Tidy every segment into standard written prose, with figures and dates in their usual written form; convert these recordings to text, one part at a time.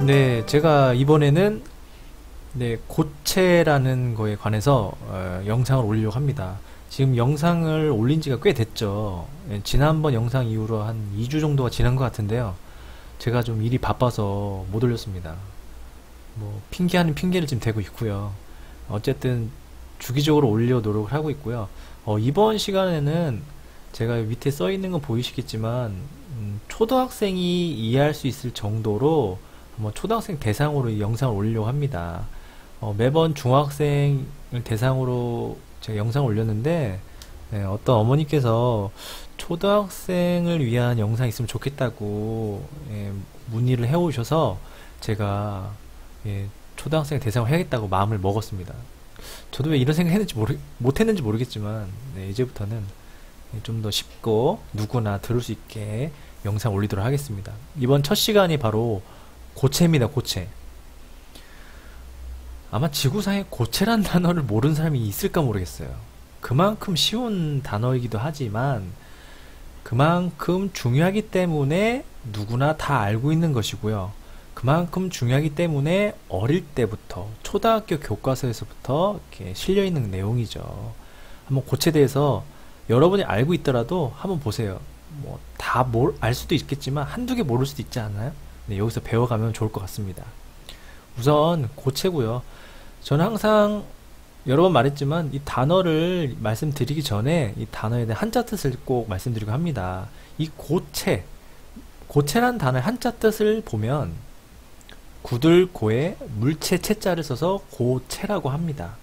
네, 제가 이번에는 고체라는 거에 관해서 영상을 올리려고 합니다. 지금 영상을 올린 지가 꽤 됐죠. 지난번 영상 이후로 한 2주 정도가 지난 것 같은데요. 제가 좀 일이 바빠서 못 올렸습니다. 뭐 핑계 아닌 핑계를 지금 대고 있고요. 어쨌든 주기적으로 올려 노력을 하고 있고요. 이번 시간에는 제가 밑에 써 있는 건 보이시겠지만 초등학생이 이해할 수 있을 정도로 한번 초등학생 대상으로 이 영상을 올리려고 합니다. 매번 중학생을 대상으로 제가 영상을 올렸는데 어떤 어머니께서 초등학생을 위한 영상이 있으면 좋겠다고 문의를 해오셔서 제가 초등학생 대상으로 해야겠다고 마음을 먹었습니다. 저도 왜 이런 생각 했는지 못했는지 모르겠지만 이제부터는 좀 더 쉽고 누구나 들을 수 있게 영상 올리도록 하겠습니다. 이번 첫 시간이 바로 고체입니다. 고체. 아마 지구상에 고체란 단어를 모르는 사람이 있을까 모르겠어요. 그만큼 쉬운 단어이기도 하지만 그만큼 중요하기 때문에 누구나 다 알고 있는 것이고요. 그만큼 중요하기 때문에 어릴 때부터 초등학교 교과서에서부터 이렇게 실려있는 내용이죠. 한번 고체에 대해서 여러분이 알고 있더라도 한번 보세요. 뭐 다 알 수도 있겠지만 한두 개 모를 수도 있지 않나요? 여기서 배워가면 좋을 것 같습니다. 우선 고체고요. 저는 항상 여러 번 말했지만 이 단어를 말씀드리기 전에 이 단어에 대한 한자 뜻을 꼭 말씀드리고 합니다. 이 고체란 단어의 한자 뜻을 보면 구들고에 물체 채자를 써서 고체라고 합니다.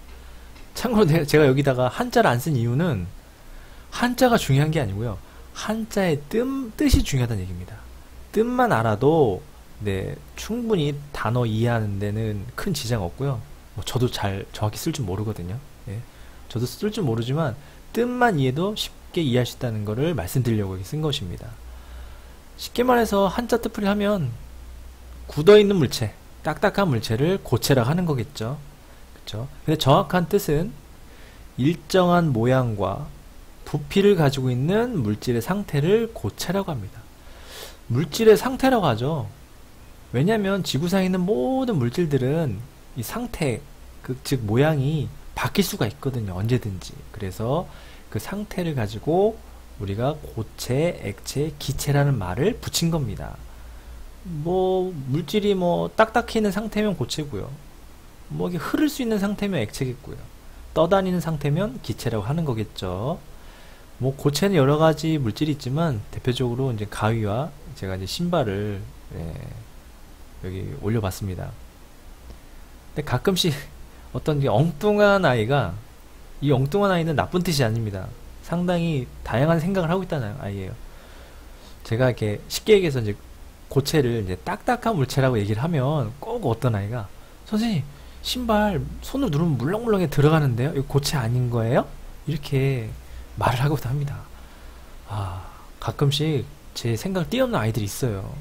참고로 제가 여기다가 한자를 안 쓴 이유는 한자가 중요한 게 아니고요. 한자의 뜻이 중요하다는 얘기입니다. 뜻만 알아도 충분히 단어 이해하는 데는 큰 지장 없고요. 저도 정확히 쓸 줄 모르거든요. 저도 쓸 줄 모르지만 뜻만 이해도 쉽게 이해할 수 있다는 것을 말씀드리려고 쓴 것입니다. 쉽게 말해서 한자 뜻풀이 하면 굳어있는 물체, 딱딱한 물체를 고체라고 하는 거겠죠. 그쵸? 근데 정확한 뜻은 일정한 모양과 부피를 가지고 있는 물질의 상태를 고체라고 합니다. 물질의 상태라고 하죠. 왜냐하면 지구상에 있는 모든 물질들은 이 상태, 즉 모양이 바뀔 수가 있거든요. 언제든지. 그래서 그 상태를 가지고 우리가 고체, 액체, 기체라는 말을 붙인 겁니다. 물질이 딱딱해 있는 상태면 고체고요. 이게 흐를 수 있는 상태면 액체겠고요. 떠다니는 상태면 기체라고 하는 거겠죠. 고체는 여러 가지 물질이 있지만 대표적으로 이제 가위와 제가 이제 신발을 여기 올려봤습니다. 근데 가끔씩 어떤 엉뚱한 아이가, 이 엉뚱한 아이는 나쁜 뜻이 아닙니다. 상당히 다양한 생각을 하고 있다는 아이예요. 제가 이렇게 쉽게 얘기해서 이제 고체를 이제 딱딱한 물체라고 얘기를 하면 꼭 어떤 아이가 선생님 신발 손으로 누르면 물렁물렁에 들어가는데요? 이거 고체 아닌 거예요? 이렇게 말을 하고도 합니다. 가끔씩 제 생각을 뛰어넘는 아이들이 있어요.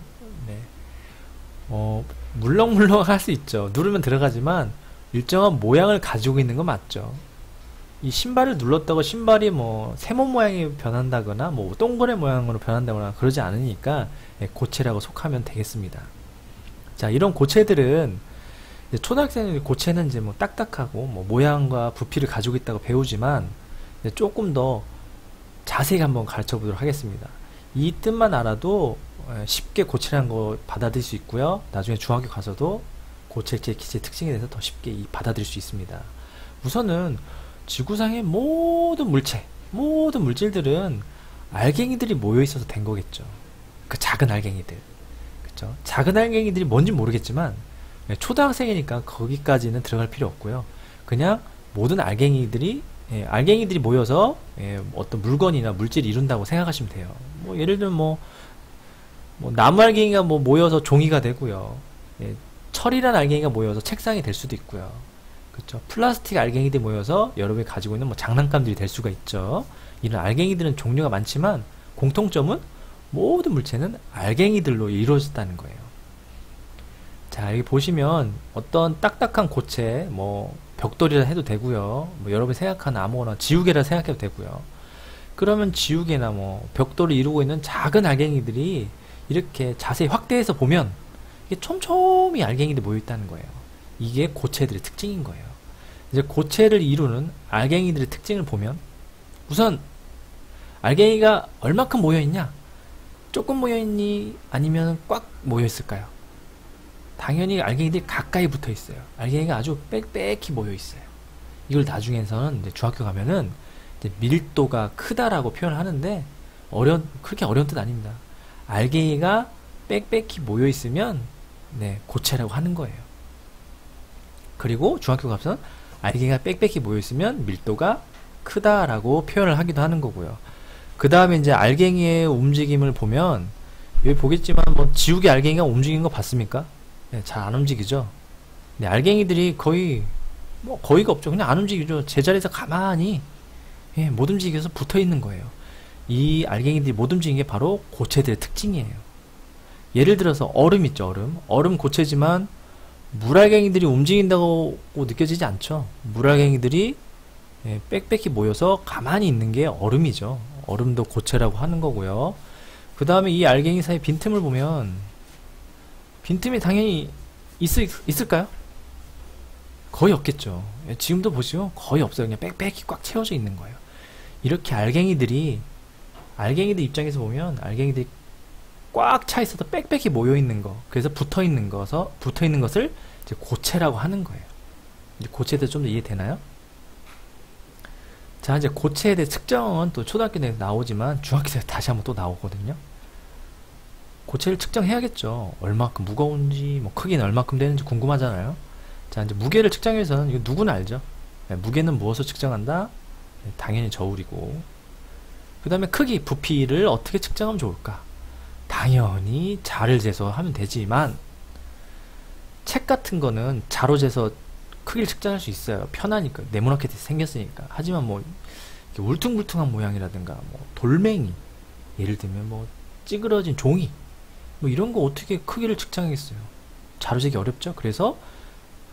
물렁물렁 할 수 있죠. 누르면 들어가지만 일정한 모양을 가지고 있는 건 맞죠. 이 신발을 눌렀다고 신발이 세모 모양이 변한다거나 동그란 모양으로 변한다거나 그러지 않으니까 고체라고 속하면 되겠습니다. 자, 이런 고체들은 초등학생의 고체는 이제 딱딱하고 모양과 부피를 가지고 있다고 배우지만 조금 더 자세히 한번 가르쳐 보도록 하겠습니다. 이 뜻만 알아도 쉽게 고체라는 거 받아들일 수 있고요. 나중에 중학교 가서도 고체, 액체, 기체 특징에 대해서 더 쉽게 받아들일 수 있습니다. 우선은 지구상의 모든 물체, 모든 물질들은 알갱이들이 모여 있어서 된 거겠죠. 그 작은 알갱이들. 그쵸? 작은 알갱이들이 뭔지 모르겠지만 초등학생이니까 거기까지는 들어갈 필요 없고요. 그냥 모든 알갱이들이 모여서 어떤 물건이나 물질을 이룬다고 생각하시면 돼요. 예를 들면 나무 알갱이가 모여서 종이가 되고요. 철이란 알갱이가 모여서 책상이 될 수도 있고요. 그렇죠? 플라스틱 알갱이들이 모여서 여러분이 가지고 있는 장난감들이 될 수가 있죠. 이런 알갱이들은 종류가 많지만 공통점은 모든 물체는 알갱이들로 이루어졌다는 거예요. 자, 여기 보시면 어떤 딱딱한 고체, 벽돌이라 해도 되고요. 여러분이 생각하는 아무거나 지우개라 생각해도 되고요. 그러면 지우개나 벽돌을 이루고 있는 작은 알갱이들이 이렇게 자세히 확대해서 보면 이게 촘촘히 알갱이들이 모여있다는 거예요. 이게 고체들의 특징인 거예요. 이제 고체를 이루는 알갱이들의 특징을 보면 우선 알갱이가 얼마큼 모여있냐? 조금 모여있니? 아니면 꽉 모여있을까요? 당연히 알갱이들이 가까이 붙어있어요. 알갱이가 아주 빽빽히 모여있어요. 이걸 나중에서는 이제 중학교 가면은 이제 밀도가 크다라고 표현을 하는데 그렇게 어려운 뜻 아닙니다. 알갱이가 빽빽히 모여있으면 네, 고체라고 하는 거예요. 그리고 중학교 가서는 알갱이가 빽빽히 모여있으면 밀도가 크다라고 표현을 하기도 하는 거고요. 그 다음에 이제 알갱이의 움직임을 보면 여기 보겠지만 뭐 지우개 알갱이가 움직이는 거 봤습니까? 네, 잘 안 움직이죠. 네, 알갱이들이 거의가 없죠. 그냥 안 움직이죠. 제자리에서 가만히 못 움직여서 붙어 있는 거예요. 이 알갱이들이 못 움직이는 게 바로 고체들의 특징이에요. 예를 들어서 얼음 있죠. 얼음 고체지만 물알갱이들이 움직인다고 느껴지지 않죠. 물알갱이들이 빽빽히 모여서 가만히 있는 게 얼음이죠. 얼음도 고체라고 하는 거고요. 그 다음에 이 알갱이 사이 빈틈을 보면 빈틈이 당연히 있을까요? 거의 없겠죠. 지금도 보시면 거의 없어요. 그냥 빽빽히 꽉 채워져 있는 거예요. 이렇게 알갱이들 입장에서 보면 알갱이들이 꽉 차 있어서 빽빽히 모여 있는 거, 그래서 붙어 있는 것을 이제 고체라고 하는 거예요. 이제 고체에 대해서 좀 더 이해되나요? 자, 이제 고체에 대해 측정은 또 초등학교 때 나오지만 중학교 때 다시 한번 또 나오거든요. 고체를 측정해야겠죠. 얼마큼 무거운지, 뭐 크기는 얼마큼 되는지 궁금하잖아요. 자, 이제 무게를 측정하기 위해서는 이거 누구나 알죠. 네, 무게는 무엇을 측정한다? 네, 당연히 저울이고. 그 다음에 크기, 부피를 어떻게 측정하면 좋을까? 당연히 자를 재서 하면 되지만 책 같은 거는 자로 재서 크기를 측정할 수 있어요. 편하니까. 네모나게 생겼으니까. 하지만 뭐 이렇게 울퉁불퉁한 모양이라든가 뭐 돌멩이, 예를 들면 뭐 찌그러진 종이, 뭐 이런 거 어떻게 크기를 측정하겠어요? 자로 재기 어렵죠. 그래서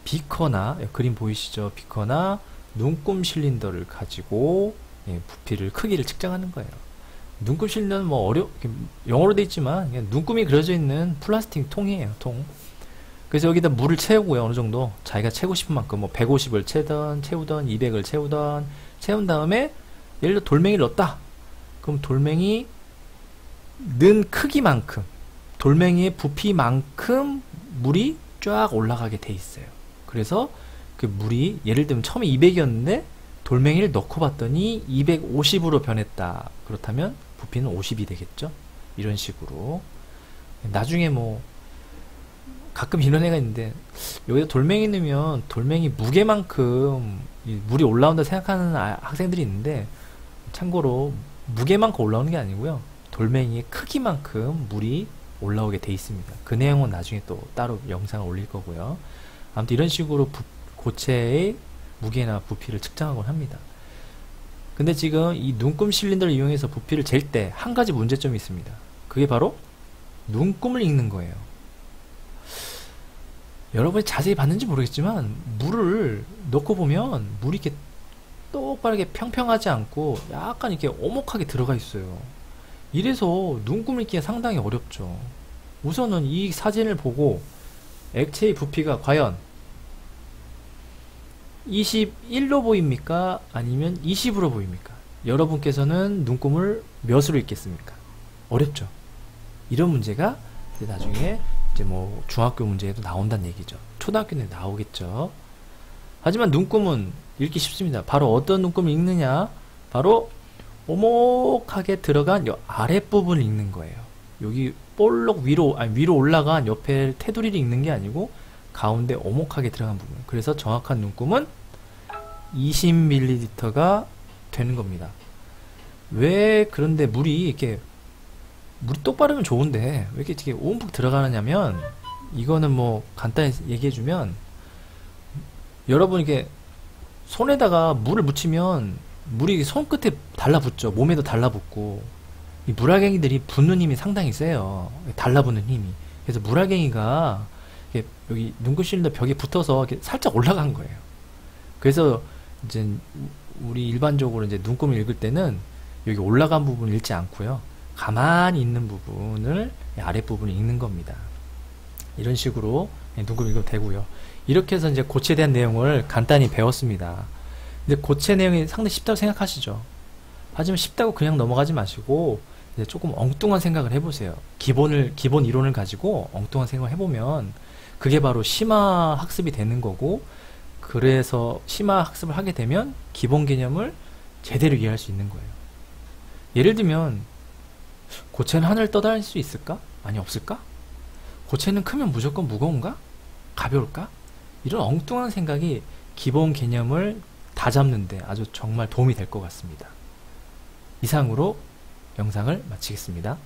비커나, 그림 보이시죠? 비커나 눈금 실린더를 가지고 부피를, 크기를 측정하는 거예요. 눈금 실린더는 뭐 영어로 돼 있지만 그냥 눈금이 그려져 있는 플라스틱 통이에요. 통. 그래서 여기다 물을 채우고요. 어느 정도 자기가 채우고 싶은 만큼 뭐 150을 채우던 200을 채운 다음에 예를 들어 돌멩이를 넣었다. 그럼 돌멩이 는 크기만큼, 돌멩이의 부피만큼 물이 쫙 올라가게 돼 있어요. 그래서 그 물이 예를 들면 처음에 200이었는데 돌멩이를 넣고 봤더니 250으로 변했다. 그렇다면 부피는 50이 되겠죠. 이런 식으로. 나중에 뭐 가끔 이런 애가 있는데 여기다 돌멩이 넣으면 돌멩이 무게만큼 물이 올라온다 생각하는 학생들이 있는데, 참고로 무게만큼 올라오는 게 아니고요. 돌멩이의 크기만큼 물이 올라오게 돼 있습니다. 그 내용은 나중에 또 따로 영상을 올릴 거고요. 아무튼 이런 식으로 고체의 무게나 부피를 측정하곤 합니다. 근데 지금 이 눈금 실린더를 이용해서 부피를 잴 때 한 가지 문제점이 있습니다. 그게 바로 눈금을 읽는 거예요. 여러분이 자세히 봤는지 모르겠지만 물을 넣고 보면 물이 이렇게 똑바르게 평평하지 않고 약간 이렇게 오목하게 들어가 있어요. 이래서 눈금 읽기가 상당히 어렵죠. 우선은 이 사진을 보고 액체의 부피가 과연 21로 보입니까? 아니면 20으로 보입니까? 여러분께서는 눈금을 몇으로 읽겠습니까? 어렵죠. 이런 문제가 이제 나중에 이제 뭐 중학교 문제에도 나온다는 얘기죠. 초등학교는 나오겠죠. 하지만 눈금은 읽기 쉽습니다. 바로 어떤 눈금을 읽느냐? 바로 오목하게 들어간 요 아랫부분을 읽는 거예요. 여기 볼록 위로 올라간 옆에 테두리를 읽는 게 아니고 가운데 오목하게 들어간 부분. 그래서 정확한 눈금은 20ml가 되는 겁니다. 왜 그런데 물이 똑바르면 좋은데 왜 이렇게 움푹 들어가느냐면, 이거는 뭐 간단히 얘기해주면, 여러분 이게 손에다가 물을 묻히면 물이 손끝에 달라붙죠. 몸에도 달라붙고, 이 물알갱이들이 붙는 힘이 상당히 세요. 달라붙는 힘이. 그래서 물알갱이가 여기 눈금 실린더 벽에 붙어서 이렇게 살짝 올라간 거예요. 그래서 이제 우리 일반적으로 이제 눈금을 읽을 때는 여기 올라간 부분을 읽지 않고요. 가만히 있는 부분을, 아랫부분을 읽는 겁니다. 이런 식으로 눈금 읽으면 되고요. 이렇게 해서 이제 고체에 대한 내용을 간단히 배웠습니다. 근데 고체 내용이 상당히 쉽다고 생각하시죠? 하지만 쉽다고 그냥 넘어가지 마시고 이제 조금 엉뚱한 생각을 해보세요. 기본 이론을 가지고 엉뚱한 생각을 해보면 그게 바로 심화 학습이 되는 거고, 그래서 심화 학습을 하게 되면 기본 개념을 제대로 이해할 수 있는 거예요. 예를 들면 고체는 하늘을 떠다닐 수 있을까? 아니, 없을까? 고체는 크면 무조건 무거운가? 가벼울까? 이런 엉뚱한 생각이 기본 개념을 다 잡는데 아주 정말 도움이 될 것 같습니다. 이상으로 영상을 마치겠습니다.